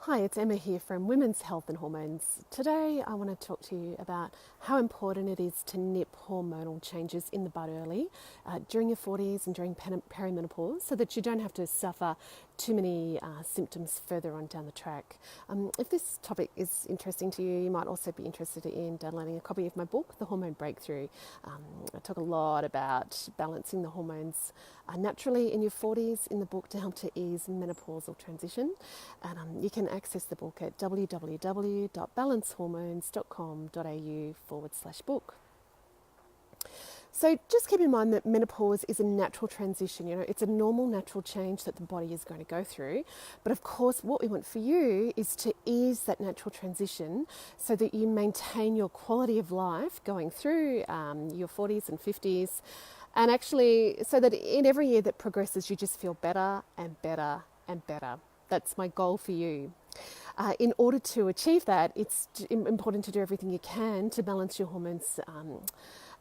Hi, it's Emma here from Women's Health and Hormones. Today I want to talk to you about how important it is to nip hormonal changes in the bud early during your 40s and during perimenopause so that you don't have to suffer too many symptoms further on down the track. If this topic is interesting to you, you might also be interested in downloading a copy of my book, The Hormone Breakthrough. I talk a lot about balancing the hormones naturally in your 40s in the book to help to ease menopausal transition. And you can access the book at www.balancehormones.com.au/book. So just keep in mind that menopause is a natural transition. It's a normal natural change that the body is going to go through. But of course, what we want for you is to ease that natural transition so that you maintain your quality of life going through your 40s and 50s. And actually, so that in every year that progresses, you just feel better and better and better. That's my goal for you. In order to achieve that, it's important to do everything you can to balance your hormones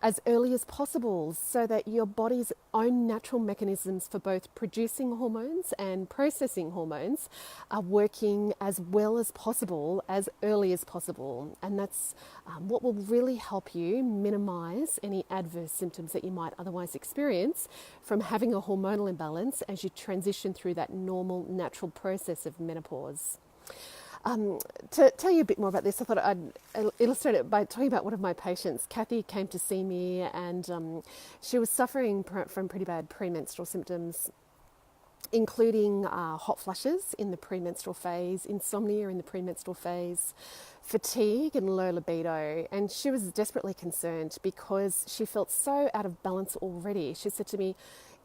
as early as possible so that your body's own natural mechanisms for both producing hormones and processing hormones are working as well as possible, as early as possible. And that's what will really help you minimize any adverse symptoms that you might otherwise experience from having a hormonal imbalance as you transition through that normal, natural process of menopause. To tell you a bit more about this, I thought I'd illustrate it by talking about one of my patients. Kathy came to see me and she was suffering from pretty bad premenstrual symptoms, including hot flushes in the premenstrual phase, insomnia in the premenstrual phase, fatigue and low libido. And she was desperately concerned because she felt so out of balance already. She said to me,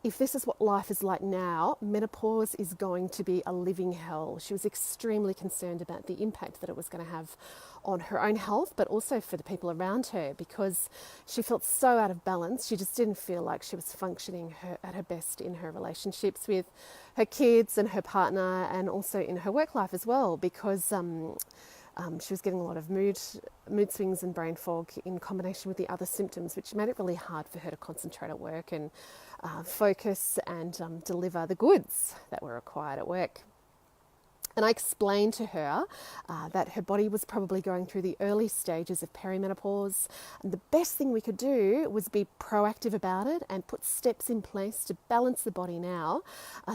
if this is what life is like now, menopause is going to be a living hell. She was extremely concerned about the impact that it was going to have on her own health, but also for the people around her, because she felt so out of balance. She just didn't feel like she was functioning at her best in her relationships with her kids and her partner, and also in her work life as well, because she was getting a lot of mood swings and brain fog in combination with the other symptoms, which made it really hard for her to concentrate at work and focus and deliver the goods that were required at work. And I explained to her that her body was probably going through the early stages of perimenopause. And the best thing we could do was be proactive about it and put steps in place to balance the body now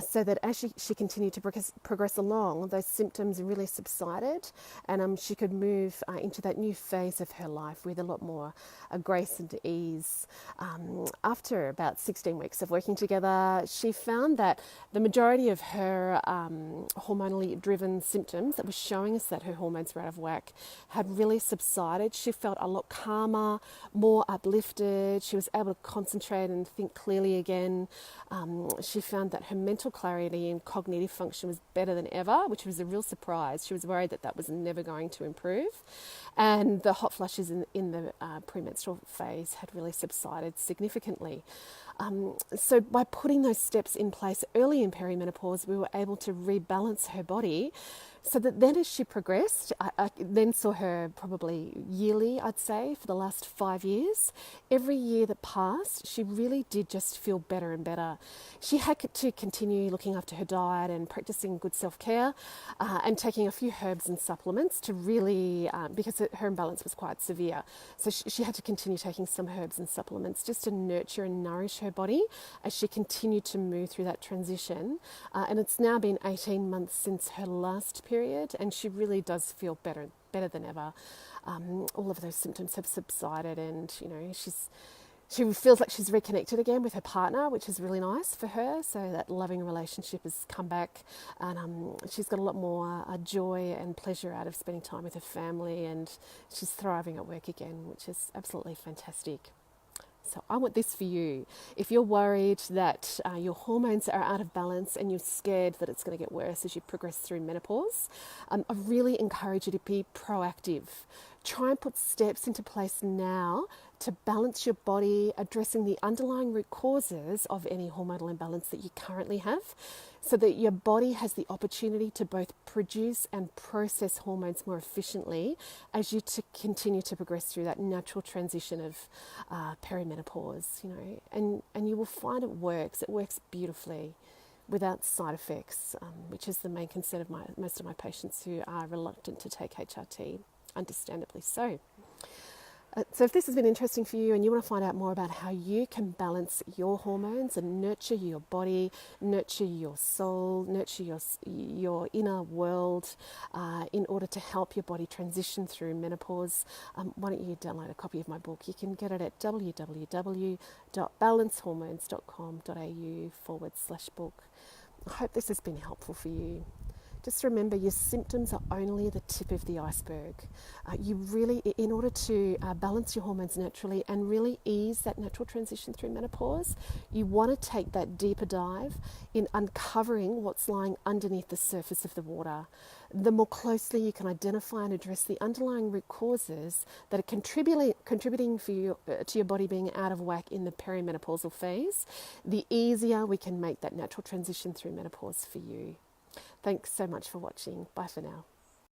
so that as she continued to progress along, those symptoms really subsided and she could move into that new phase of her life with a lot more grace and ease. After about 16 weeks of working together, she found that the majority of her hormonally driven symptoms that were showing us that her hormones were out of whack had really subsided. She felt a lot calmer, more uplifted. She was able to concentrate and think clearly again. She found that her mental clarity and cognitive function was better than ever, which was a real surprise. She was worried that was never going to improve. And the hot flushes in the premenstrual phase had really subsided significantly. So by putting those steps in place early in perimenopause, we were able to rebalance her body so that then as she progressed, I then saw her probably yearly, I'd say, for the last 5 years. Every year that passed, she really did just feel better and better. She had to continue looking after her diet and practicing good self-care and taking a few herbs and supplements to really, because her imbalance was quite severe. So she had to continue taking some herbs and supplements just to nurture and nourish her body as she continued to move through that transition. And it's now been 18 months since her last period, and she really does feel better than ever. All of those symptoms have subsided, and she feels like she's reconnected again with her partner, which is really nice for her. So that loving relationship has come back, and she's got a lot more joy and pleasure out of spending time with her family, and she's thriving at work again, which is absolutely fantastic. So I want this for you. If you're worried that your hormones are out of balance and you're scared that it's going to get worse as you progress through menopause, I really encourage you to be proactive. Try and put steps into place now to balance your body, addressing the underlying root causes of any hormonal imbalance that you currently have, so that your body has the opportunity to both produce and process hormones more efficiently as you continue to progress through that natural transition of perimenopause, and you will find it works. It works beautifully. without side effects, which is the main concern of most of my patients who are reluctant to take HRT, understandably so. So if this has been interesting for you and you want to find out more about how you can balance your hormones and nurture your body, nurture your soul, nurture your inner world in order to help your body transition through menopause, why don't you download a copy of my book? You can get it at www.balancehormones.com.au/book. I hope this has been helpful for you. Just remember, your symptoms are only the tip of the iceberg. You really, in order to balance your hormones naturally and really ease that natural transition through menopause, you want to take that deeper dive in uncovering what's lying underneath the surface of the water. The more closely you can identify and address the underlying root causes that are contributing to your body being out of whack in the perimenopausal phase, the easier we can make that natural transition through menopause for you. Thanks so much for watching. Bye for now.